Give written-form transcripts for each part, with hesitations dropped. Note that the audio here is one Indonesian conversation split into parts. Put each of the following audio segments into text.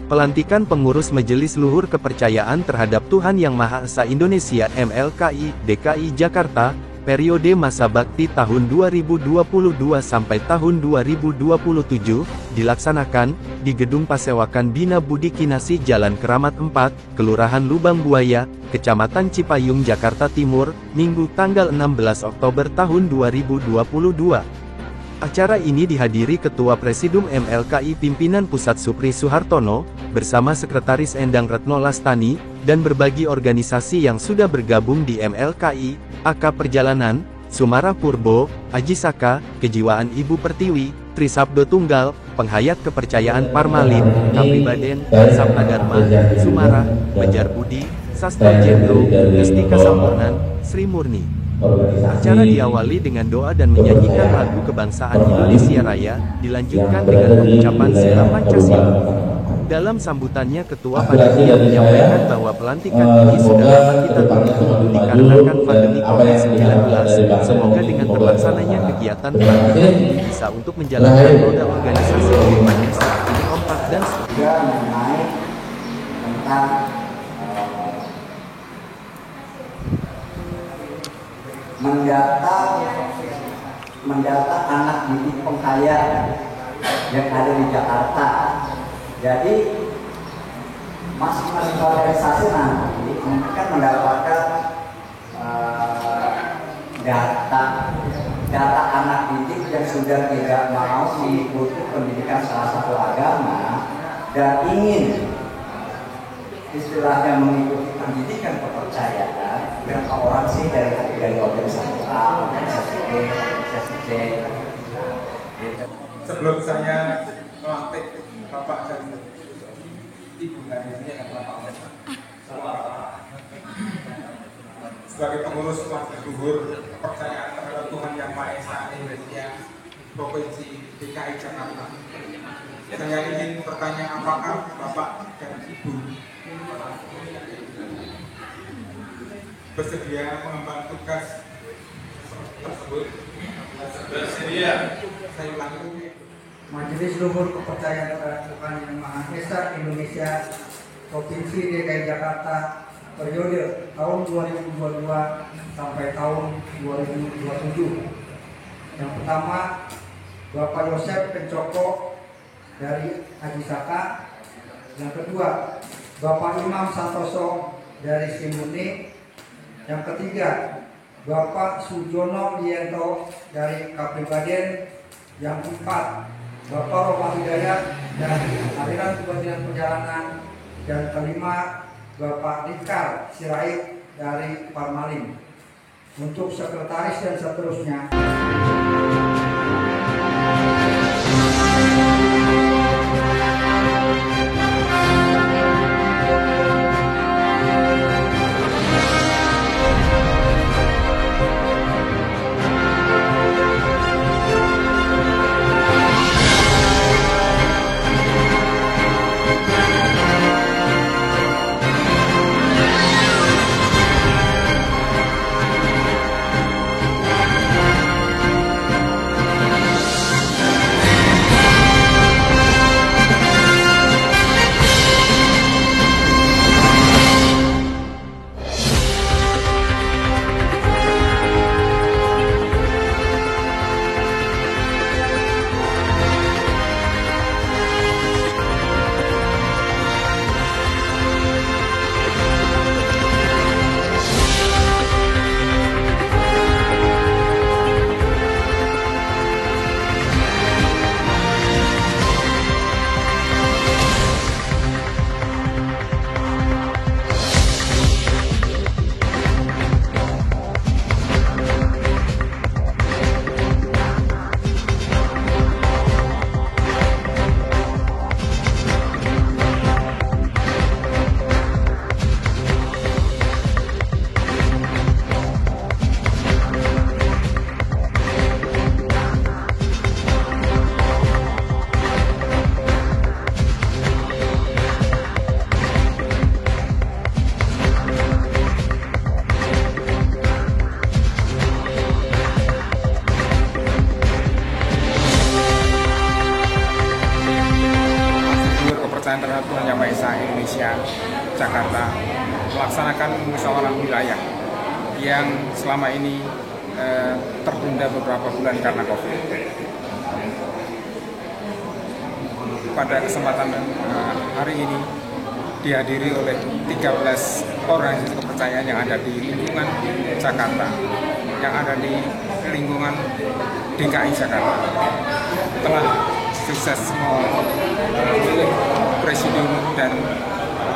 Pelantikan Pengurus Majelis Luhur Kepercayaan Terhadap Tuhan Yang Maha Esa Indonesia (MLKI) DKI Jakarta, periode masa bakti tahun 2022 sampai tahun 2027, dilaksanakan di Gedung Pasewakan Bina Budi Kinasih Jalan Keramat 4, Kelurahan Lubang Buaya, Kecamatan Cipayung, Jakarta Timur, Minggu tanggal 16 Oktober tahun 2022. Acara ini dihadiri Ketua Presidium MLKI Pimpinan Pusat Supri Suhartono, bersama Sekretaris Endang Retno Lastani, dan berbagai organisasi yang sudah bergabung di MLKI, AK Perjalanan, Sumara Purbo, Aji Saka, Kejiwaan Ibu Pertiwi, Trisabdo Tunggal, Penghayat Kepercayaan Parmalin, Kapribaden, Sapna Dharma, Sumara, Bejar Budi, Sastra Jendro, Gestika Sampurnan, Sri Murni. Acara diawali dengan doa dan menyanyikan lagu kebangsaan Indonesia Raya, dilanjutkan dengan pengucapan Sila Pancasila. Dalam sambutannya Ketua Panitia menyampaikan bahwa pelantikan ini sudah lama kita tunggu dikarenakan pandemi COVID-19. Semoga dengan terlaksananya kegiatan pelantikan ini bisa untuk menjalankan roda organisasi lebih banyak semakin kompak dan juga mengenai tentang mendata anak didik penghayat yang ada di Jakarta. Jadi masing-masing organisasi nanti akan mendapatkan data anak didik yang sudah tidak mau mengikuti pendidikan salah satu agama dan ingin istilahnya mengikuti pendidikan kepercayaan. Berapa orang sih dari organisasi A, organisasi B, organisasi C? Sebelum saya melantik Bapak dan Ibu dari sini akan Bapak sebagai pengurus Majelis Luhur Kepercayaan Terhadap Tuhan Yang Maha Esa Indonesia Provinsi DKI Jakarta. Saya ingin bertanya, apakah Bapak dan Ibu bersedia mengemban tugas tersebut? Bersedia. Saya ulangi. Majelis Luhur Kepercayaan Terhadap Tuhan Yang Maha Esa Indonesia Provinsi DKI Jakarta periode tahun 2022 sampai tahun 2027. Yang pertama, Bapak Yosef Pencoko dari Aji Saka. Yang kedua, Bapak Imam Santoso dari Simuni. Yang ketiga, Bapak Sujono Liento dari Kapribaden. Yang keempat, Bapak Roma Hidayat dari Aliran Kementerian Perjalanan. Dan kelima, Bapak Dikar Sirait dari Parmalin. Untuk sekretaris dan seterusnya. Esa Indonesia Jakarta melaksanakan musyawarah wilayah yang selama ini tertunda beberapa bulan karena COVID. Pada kesempatan hari ini dihadiri oleh 13 organisasi kepercayaan yang ada di lingkungan Jakarta, yang ada di lingkungan DKI Jakarta, telah sukses memilih presidium dan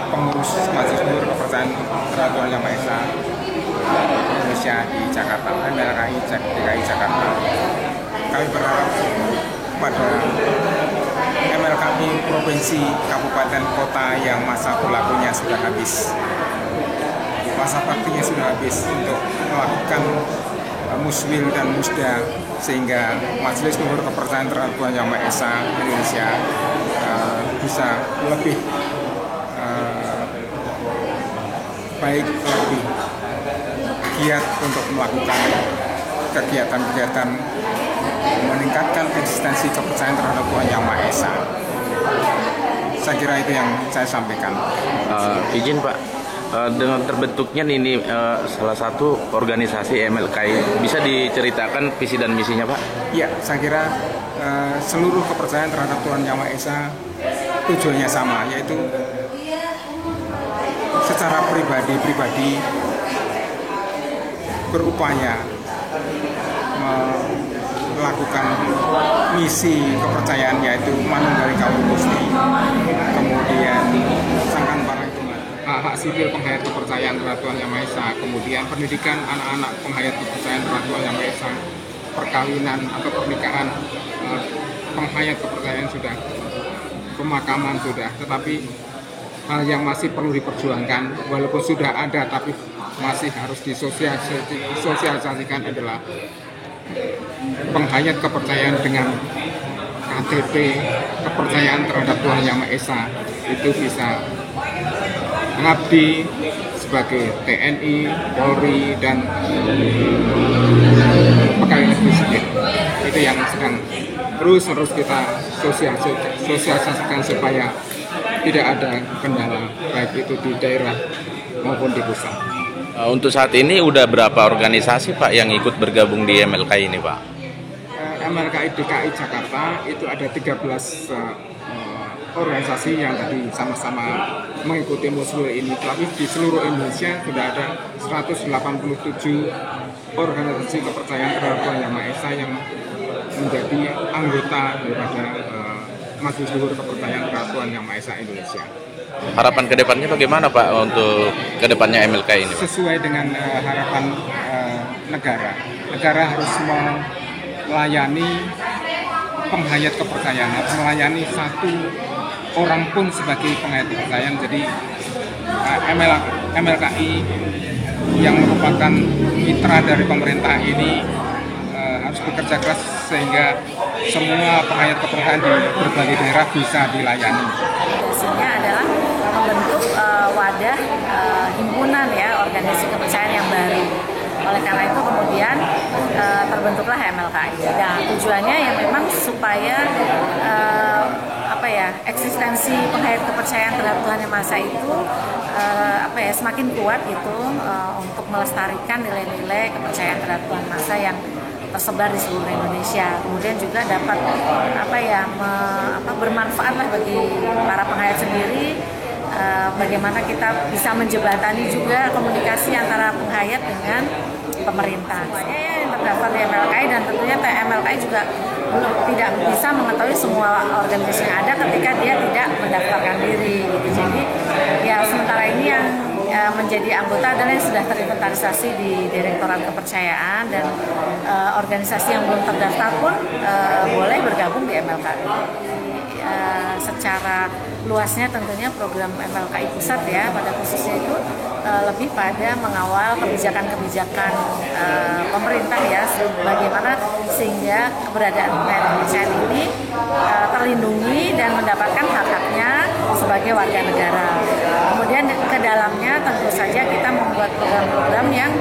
pengurus Majelis Luhur Kepercayaan terhadap Tuhan Yang Maha Esa Indonesia di Jakarta, MLKI DKI Jakarta. Kami berharap pada MLKI provinsi, kabupaten, kota yang masa berlakunya sudah habis, masa baktinya sudah habis untuk melakukan muswil dan musda, sehingga Majelis Luhur Kepercayaan terhadap Tuhan Yang Maha Esa Indonesia bisa lebih baik, lebih giat untuk melakukan kegiatan-kegiatan meningkatkan eksistensi kepercayaan terhadap Tuhan Yang Maha Esa. Saya kira itu yang saya sampaikan. Izin Pak, dengan terbentuknya ini salah satu organisasi MLKI, bisa diceritakan visi dan misinya Pak? Ya, saya kira seluruh kepercayaan terhadap Tuhan Yang Maha Esa tujuannya sama, yaitu secara pribadi berupaya melakukan misi kepercayaan, yaitu manunggali kaum Gusti, kemudian sangkan parangtungan, hak sipil penghayat kepercayaan terhadap Tuhan Yang Maha Esa, kemudian pendidikan anak-anak penghayat kepercayaan terhadap Tuhan Yang Maha Esa, perkawinan atau pernikahan penghayat kepercayaan sudah, pemakaman sudah, tetapi hal yang masih perlu diperjuangkan, walaupun sudah ada tapi masih harus disosialisasikan adalah penghayat kepercayaan dengan KTP kepercayaan terhadap Tuhan Yang Maha Esa itu bisa mengabdi sebagai TNI, Polri, dan pegawai negeri sipil. Itu yang sedang terus kita sosialisasikan supaya tidak ada kendala, baik itu di daerah maupun di pusat. Untuk saat ini udah berapa organisasi Pak yang ikut bergabung di MLKI ini Pak? MLKI DKI Jakarta itu ada 13 organisasi yang tadi sama-sama mengikuti muswil ini. Tapi di seluruh Indonesia sudah ada 187 organisasi kepercayaan terhadap Tuhan Yang Maha Esa yang menjadi anggota daripada Majelis Luhur Kepercayaan terhadap Tuhan Yang Maha Esa Indonesia. Harapan kedepannya bagaimana Pak untuk kedepannya MLKI ini Pak? Sesuai dengan harapan negara harus melayani penghayat kepercayaan, harus melayani satu orang pun sebagai penghayat kepercayaan. Jadi MLKI yang merupakan mitra dari pemerintah ini harus bekerja keras sehingga semua penghayat kepercayaan di berbagai daerah bisa dilayani. Tugasnya adalah membentuk wadah himpunan ya, organisasi kepercayaan yang baru. Oleh karena itu kemudian terbentuklah MLKI. Nah, tujuannya yang memang supaya eksistensi penghayat kepercayaan terhadap Tuhan Yang Maha Esa itu semakin kuat gitu, untuk melestarikan nilai-nilai kepercayaan terhadap Tuhan Maha Esa yang tersebar di seluruh Indonesia. Kemudian juga dapat bermanfaat lah bagi para penghayat sendiri. Bagaimana kita bisa menjembatani juga komunikasi antara penghayat dengan pemerintah. Saya yang terdaftar di MLKI, dan tentunya MLKI juga belum tidak bisa mengetahui semua organisasi yang ada ketika dia tidak mendaftarkan diri gitu. Jadi ya sementara ini yang menjadi anggota adalah yang sudah terinventarisasi di Direktorat Kepercayaan, dan organisasi yang belum terdaftar pun boleh bergabung di MLKI. Secara luasnya tentunya program MLKI pusat ya pada khususnya itu lebih pada mengawal kebijakan-kebijakan pemerintah ya, bagaimana sehingga keberadaan penghayat kepercayaan ini terlindungi dan mendapatkan hak-haknya sebagai warga negara. Kemudian ke dalamnya tentu saja kita membuat program-program yang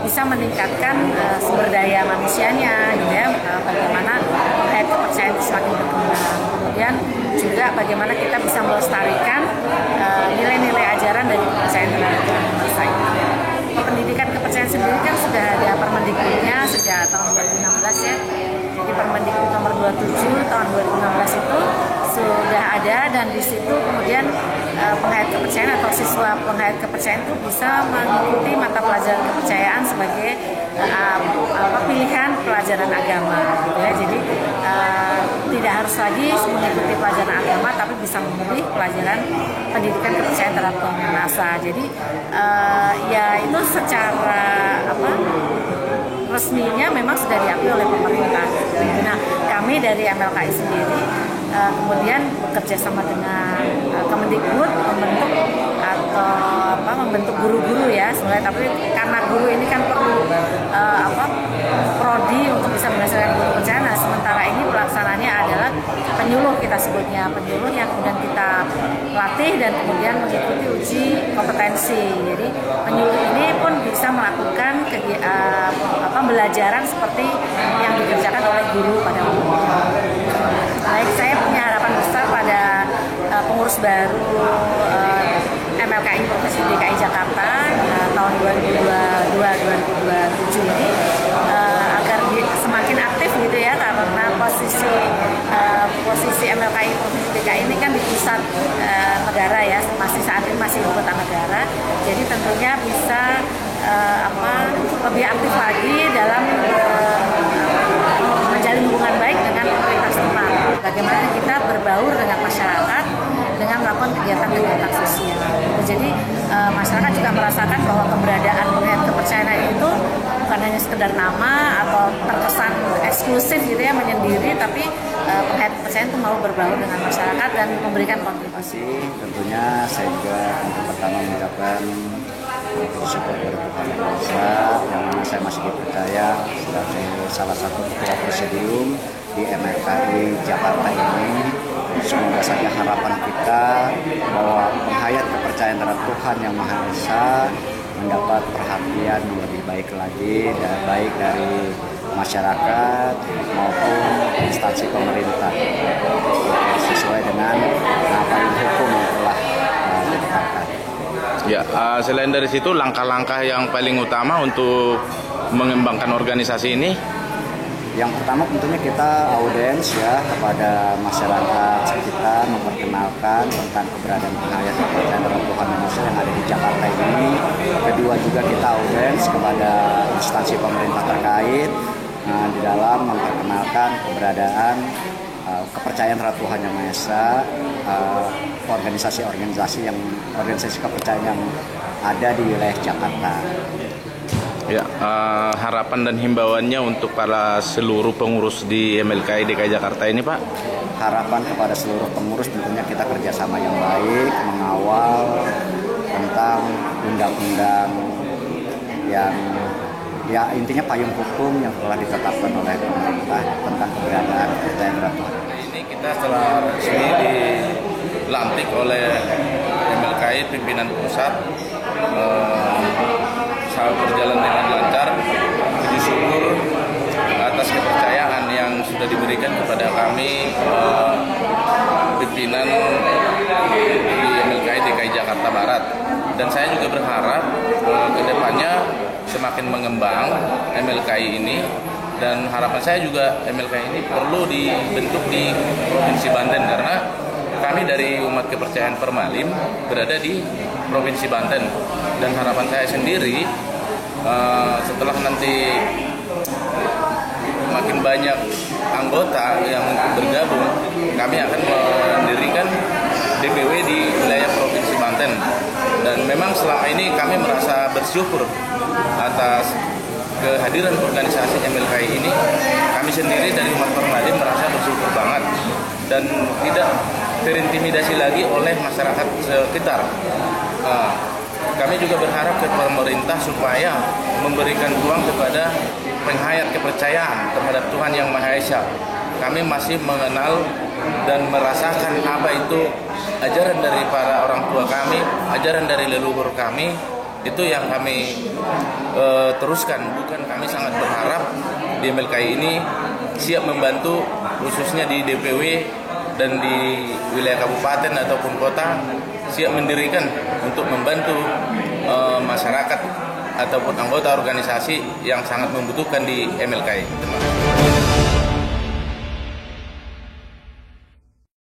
bisa meningkatkan sumber daya manusianya, gitu ya, bagaimana penghayat kepercayaan itu semakin berkembang. Kemudian juga bagaimana kita bisa melestarikan nilai-nilai ajaran dari kepercayaan terhadap Tuhan Yang Maha Esa itu. Pendidikan kepercayaan sendiri kan sudah ada Permendikbudnya sejak tahun 2016 ya. Jadi Permendikbud nomor 27 tahun 2016 itu sudah ada, dan di situ kemudian penghayat kepercayaan atau siswa penghayat kepercayaan itu bisa mengikuti mata pelajaran kepercayaan sebagai pilihan pelajaran agama gitu ya. Jadi tidak harus lagi mengikuti pelajaran agama, tapi bisa memilih pelajaran pendidikan kepercayaan terhadap Tuhan Yang Maha Esa. Jadi ya itu secara resminya memang sudah diakui oleh pemerintah. Nah, kami dari MLKI sendiri kemudian bekerja sama dengan Kemendikbud membentuk guru-guru ya sebenarnya, tapi karena guru ini kan perlu prodi untuk bisa menghasilkan guru kepercayaan. Nah, sementara ini pelaksananya adalah penyuluh, kita sebutnya penyuluh, yang kemudian kita latih dan kemudian mengikuti uji kompetensi. Jadi penyuluh ini pun bisa melakukan pembelajaran seperti yang dikerjakan oleh guru pada umumnya. Baik, saya punya harapan besar pada pengurus baru MLKI Provinsi DKI Jakarta tahun 2022-2027 ini agar semakin aktif gitu ya, karena posisi MLKI Provinsi DKI ini kan di pusat negara ya, saat ini masih ibu kota negara. Jadi tentunya bisa lebih aktif lagi dalam menjalin hubungan baik dengan pemerintah setempat. Bagaimana kita berbaur dengan masyarakat dengan melakukan kegiatan-kegiatan sosial. Jadi masyarakat juga merasakan bahwa keberadaan penghayat kepercayaan itu bukan hanya sekedar nama atau terkesan eksklusif gitu ya, menyendiri, tapi penghayat kepercayaan itu mau berbaur dengan masyarakat dan memberikan kontribusi. Tentunya saya juga untuk pertama mengucapkan bersyukur kepada Tuhan Yang Maha Esa, yang mana saya masih dipercaya sebagai salah satu ketua presidium di MLKI Jakarta ini. Semoga saja harapan kita bahwa penghayat kepercayaan terhadap Tuhan Yang Maha Esa mendapat perhatian yang lebih baik lagi, dan baik dari masyarakat maupun instansi pemerintah sesuai dengan apa yang hukum yang telah ditetapkan. Ya, selain dari situ langkah-langkah yang paling utama untuk mengembangkan organisasi ini? Yang pertama tentunya kita audiens ya kepada masyarakat sekitar, memperkenalkan tentang keberadaan penghayat kepercayaan terhadap Tuhan Yang Maha Esa yang ada di Jakarta ini. Kedua juga kita audiens kepada instansi pemerintah terkait di dalam memperkenalkan keberadaan kepercayaan terhadap Tuhan Yang Maha Esa, organisasi kepercayaan yang ada di wilayah Jakarta. Ya, harapan dan himbauannya untuk para seluruh pengurus di MLKI DKI Jakarta ini, Pak? Harapan kepada seluruh pengurus tentunya kita kerjasama yang baik, mengawal tentang undang-undang yang ya intinya payung hukum yang telah ditetapkan oleh pemerintah tentang keberadaan kepercayaan terhadap Tuhan. Ini kita setelah resmi dilantik oleh MLKI pimpinan pusat, berjalan dengan lancar. Puji syukur atas kepercayaan yang sudah diberikan kepada kami pimpinan di MLKI DKI Jakarta Barat, dan saya juga berharap ke depannya semakin mengembang MLKI ini, dan harapan saya juga MLKI ini perlu dibentuk di Provinsi Banten, karena kami dari umat kepercayaan Permalim berada di Provinsi Banten, dan harapan saya sendiri setelah nanti makin banyak anggota yang bergabung, kami akan mendirikan DPW di wilayah Provinsi Banten. Dan memang selama ini kami merasa bersyukur atas kehadiran organisasi MLKI ini. Kami sendiri dari umat Permalim merasa bersyukur banget dan tidak terintimidasi lagi oleh masyarakat sekitar. Kami juga berharap ke pemerintah supaya memberikan ruang kepada penghayat kepercayaan terhadap Tuhan Yang Maha Esa. Kami masih mengenal dan merasakan apa itu ajaran dari para orang tua kami, ajaran dari leluhur kami, itu yang kami teruskan. Bukan, kami sangat berharap di MLKI ini siap membantu, khususnya di DPW dan di wilayah kabupaten ataupun kota siap mendirikan untuk membantu masyarakat ataupun anggota organisasi yang sangat membutuhkan di MLKI. Terima kasih.